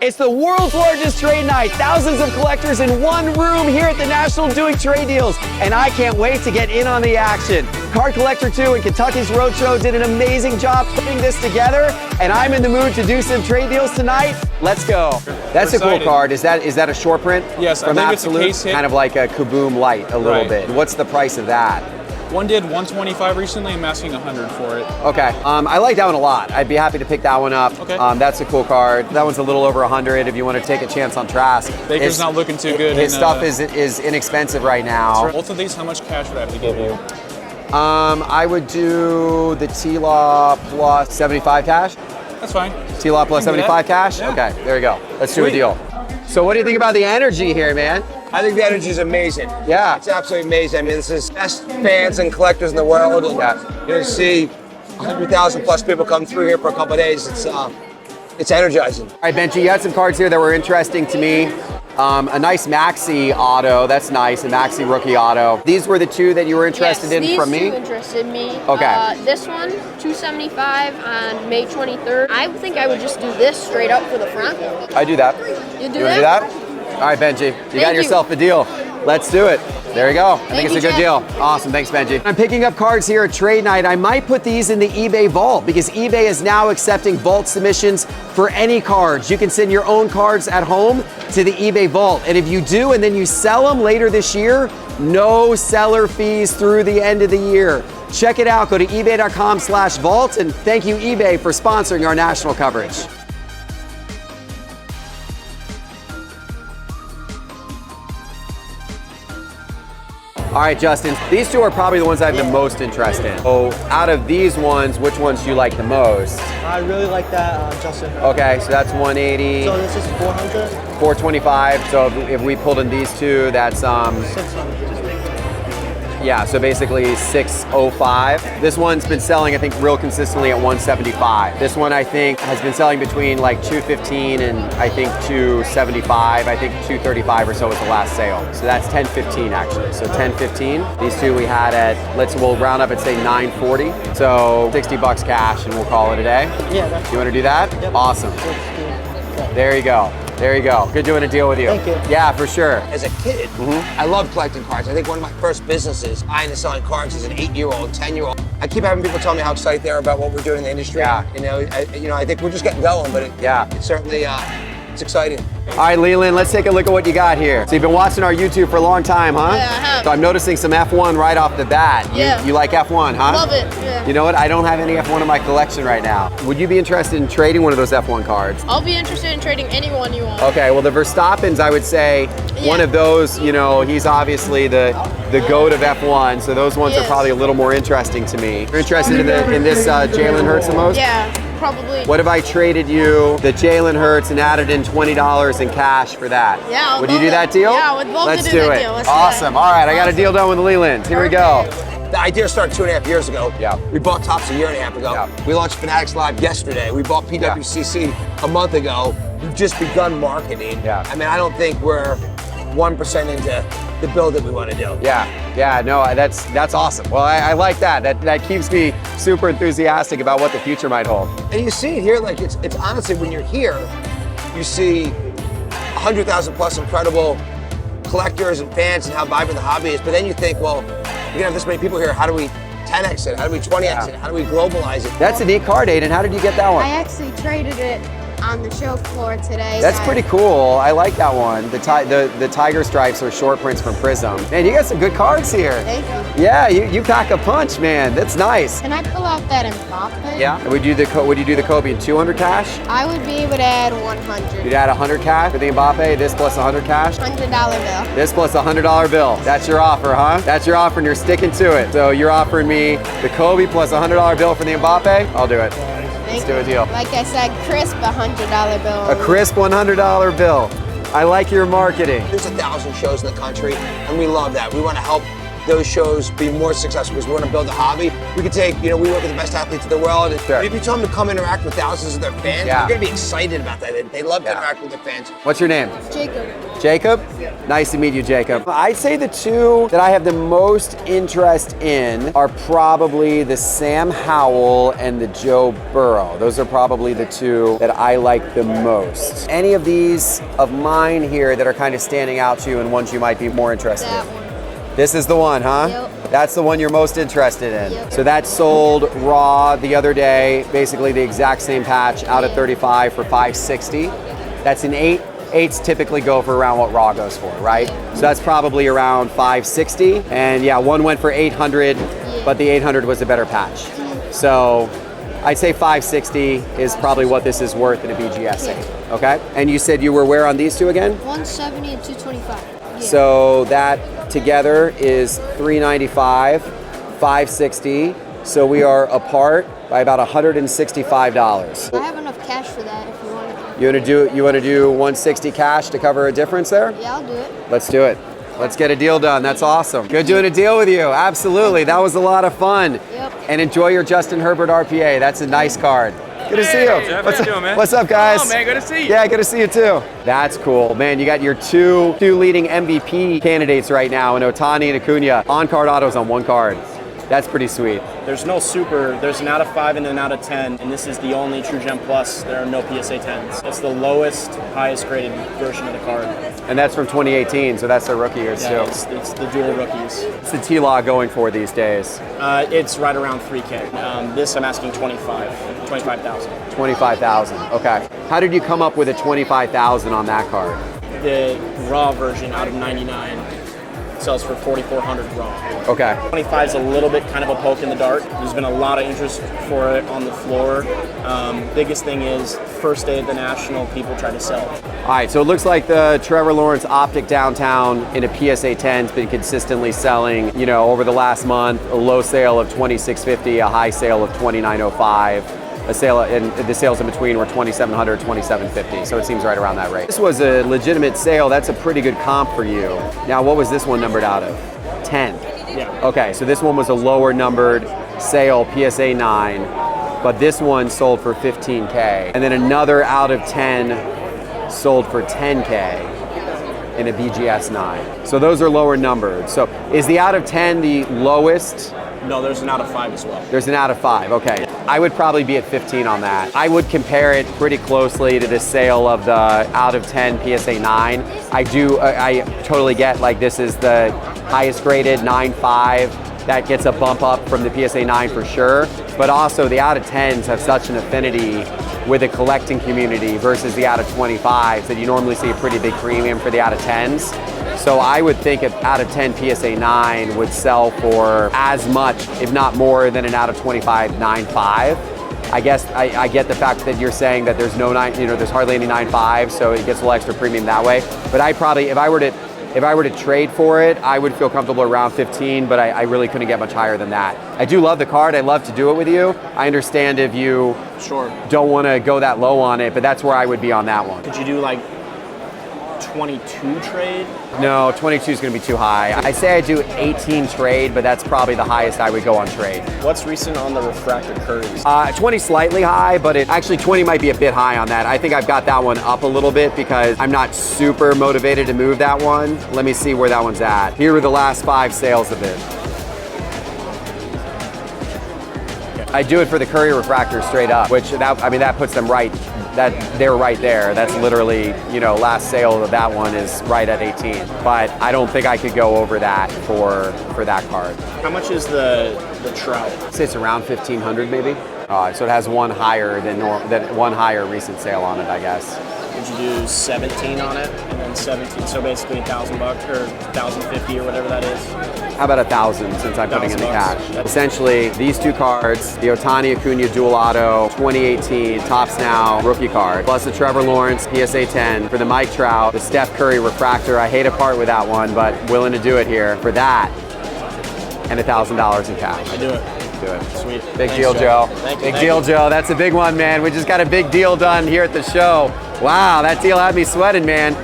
It's the world's largest trade night. Thousands of collectors in one room here at the National doing trade deals. And I can't wait to get in on the action. Card Collector 2 and Kentucky's Roadshow did an amazing job putting this together. And I'm in the mood to do some trade deals tonight. Let's go. That's a cool card. Is that a short print? Yes, from I think Absolute? it's a case hit. Kind of like a Kaboom Light a little bit. What's the price of that? One did 125 recently. I'm asking 100 for it. Okay, I like that one a lot. I'd be happy to pick that one up. Okay. That's a cool card. That one's a little over 100 if you want to take a chance on Trask. Baker's not looking too good. His stuff is inexpensive right now. Both of these, how much cash would I have to give you? I would do the T-Law plus 75 cash. That's fine. T-Law plus 75 cash? Yeah. Okay, there you go. Let's do a deal. So what do you think about the energy here, man? I think the energy is amazing. Yeah. It's absolutely amazing. I mean, this is best fans and collectors in the world. And, you're going to see 100,000 plus people come through here for a couple of days. It's energizing. All right, Benji, you had some cards here that were interesting to me. A nice Maxi auto, that's nice, a Maxi rookie auto. These were the two that you were interested in from me? Yes, these two interested me. Okay. This one, $275 on May 23rd. I think I would just do this straight up for the front. I do that. You do wanna do that? All right, Benji, you got yourself a deal. Let's do it. There you go. I think it's a good deal. Awesome, thanks, Benji. I'm picking up cards here at Trade Night. I might put these in the eBay vault because eBay is now accepting vault submissions for any cards. You can send your own cards at home to the eBay vault. And if you do and then you sell them later this year, no seller fees through the end of the year. Check it out. Go to ebay.com/vault. And thank you, eBay, for sponsoring our national coverage. All right, Justin, these two are probably the ones I have the most interest in. So out of these ones, which ones do you like the most? I really like that, Justin. Okay, so that's 180. So this is 400? 425, so if we pulled in these two, that's 600. yeah, so basically 605. This one's been selling, I think, real consistently at 175. This one, I think, has been selling between like 215 and I think 275. I think 235 or so was the last sale. So that's 1015 actually. So 1015. These two we had at, we'll round up and say 940. So 60 bucks cash and we'll call it a day. Yeah, that's You want to do that? Yep. Awesome. Okay. There you go. There you go. Good doing a deal with you. Thank you. Yeah, for sure. As a kid, I loved collecting cards. I think one of my first businesses, buying and selling cards as an 8-year-old, 10-year-old. I keep having people tell me how excited they are about what we're doing in the industry. Yeah. I think we're just getting going, but it's certainly it's exciting. All right, Leland, let's take a look at what you got here. So you've been watching our YouTube for a long time, huh? Yeah, I have. So I'm noticing some F1 right off the bat. Yeah. You like F1, huh? Love it, yeah. You know what? I don't have any F1 in my collection right now. Would you be interested in trading one of those F1 cards? I'll be interested in trading any one you want. Okay, well, the Verstappens, I would say, one of those, he's obviously the GOAT of F1, so those ones are probably a little more interesting to me. You're interested in this Jalen Hurts the most? Yeah, probably. What if I traded you the Jalen Hurts and added in $20 in cash for that? Yeah, would you do that deal? Yeah, I would love Let's to do that it. deal. Let's do Awesome. that. All right, I got a deal done with Leland. Here we go. The idea started 2.5 years ago. Yeah. We bought Topps a year and a half ago. Yeah. We launched Fanatics Live yesterday. We bought PWCC a month ago. We've just begun marketing. Yeah. I mean, I don't think we're 1% into the build that we want to do. Yeah, no, that's awesome. Well, I like that. That keeps me super enthusiastic about what the future might hold. And you see it here, like it's honestly, when you're here, you see 100,000 plus incredible collectors and fans and how vibrant the hobby is. But then you think, well, you're gonna have this many people here. How do we 10x it? How do we 20x it? How do we globalize it? That's a neat card, Aiden. How did you get that one? I actually traded it on the show floor today. That's pretty cool. I like that one. The tiger stripes are short prints from Prism. Man, you got some good cards here. Thank you. Yeah, you pack a punch, man. That's nice. Can I pull out that Mbappe? Yeah. Would you do the Kobe in 200 cash? I would be able to add 100. You'd add 100 cash for the Mbappe, this plus 100 cash? $100 bill. This plus a $100 bill. That's your offer, huh? That's your offer and you're sticking to it. So you're offering me the Kobe plus a $100 bill for the Mbappe? I'll do it. Let's do a deal. Like I said, crisp $100 bill. A crisp $100 bill. I like your marketing. There's 1,000 shows in the country, and we love that. We want to help those shows be more successful because we want to build a hobby. We could take, we work with the best athletes in the world. And Sure. if you tell them to come interact with thousands of their fans, Yeah. they're going to be excited about that. They love to interact with their fans. What's your name? Jacob. Jacob? Nice to meet you, Jacob. I'd say the two that I have the most interest in are probably the Sam Howell and the Joe Burrow. Those are probably the two that I like the most. Any of these of mine here that are kind of standing out to you and ones you might be more interested That in? one. This is the one, huh? Yep. That's the one you're most interested in. Yep. So that sold raw the other day, basically the exact same patch out of 35 for 560. That's an 8. 8s typically go for around what raw goes for, right? So that's probably around 560. And yeah, one went for 800, but the 800 was a better patch. So I'd say 560 is probably what this is worth in a BGS 8, okay? And you said you were where on these two again? 170 and 225. Yeah. So that together is 395, 560. So we are apart by about $165. I have enough cash for that if you want to. You want to do 160 cash to cover a difference there? Yeah, I'll do it. Let's do it. Let's get a deal done. That's awesome. Good doing a deal with you. Absolutely. That was a lot of fun. Yep. And enjoy your Justin Herbert RPA. That's a nice card. Good to see you. Jeff, What's how you up, doing, man? What's up, guys? Oh, man, good to see you. Yeah, good to see you too. That's cool. Man, you got your two leading MVP candidates right now in Ohtani and Acuna. On-card autos on one card. That's pretty sweet. There's no super, there's an out of 5 and an out of 10, and this is the only True Gem Plus. There are no PSA 10s. It's the lowest, highest graded version of the card. And that's from 2018, so that's their rookie years Yeah, too. it's the dual rookies. What's the T-Law going for these days? It's right around 3K. This I'm asking 25,000. 25,000. Okay. How did you come up with a 25,000 on that card? The raw version out of 99 sells for 4,400 raw. Okay. 25 is a little bit kind of a poke in the dark. There's been a lot of interest for it on the floor. Biggest thing is first day at the National, people try to sell it. All right, so it looks like the Trevor Lawrence Optic Downtown in a PSA 10's been consistently selling, over the last month, a low sale of $2,650, a high sale of $2,905. A sale, and the sales in between were $2,700, $2,750, so it seems right around that rate. This was a legitimate sale. That's a pretty good comp for you. Now, what was this one numbered out of? 10. Yeah. Okay, so this one was a lower numbered sale, PSA 9, but this one sold for 15K. And then another out of 10 sold for 10K in a BGS 9. So those are lower numbered. So is the out of 10 the lowest? No, there's an out of 5 as well. There's an out of 5, okay. I would probably be at 15 on that. I would compare it pretty closely to the sale of the out of 10 PSA 9. I totally get like this is the highest graded 9.5. That gets a bump up from the PSA 9 for sure. But also the out of 10s have such an affinity with the collecting community versus the out of 25s that you normally see a pretty big premium for the out of 10s. So I would think an out of 10 PSA 9 would sell for as much, if not more, than an out of 25 9.5. I guess I get the fact that you're saying that there's no there's hardly any 9.5, so it gets a little extra premium that way. But I probably, if I were to trade for it, I would feel comfortable around 15, but I really couldn't get much higher than that. I do love the card. I'd love to do it with you. I understand if you Sure. don't want to go that low on it, but that's where I would be on that one. Could you do like 22 trade? No, 22 is going to be too high. I say I do 18 trade, but that's probably the highest I would go on trade. What's recent on the refractor curves? 20 slightly high, but actually 20 might be a bit high on that. I think I've got that one up a little bit because I'm not super motivated to move that one. Let me see where that one's at. Here were the last 5 sales of it. I do it for the Curry refractor straight up, which that puts them right. They're right there. That's literally, last sale of that one is right at 18. But I don't think I could go over that for that card. How much is the Trout? I'd say it's around 1,500 maybe. So it has one higher than one higher recent sale on it, I guess. Would you do 17 on it and then 17? So basically $1,000 or 1,050 or whatever that is. How about 1,000 since I'm putting in the cash? $1,000. Essentially, these two cards, the Ohtani Acuna Dual Auto 2018 Topps Now rookie card, plus the Trevor Lawrence PSA 10 for the Mike Trout, the Steph Curry refractor. I hate to part with that one, but willing to do it here for that, and $1,000 in cash. I do it. Do it. Sweet. Big Thanks, deal, Joe. Thank you. Big Thank deal, you. Joe. That's a big one, man. We just got a big deal done here at the show. Wow, that deal had me sweating, man.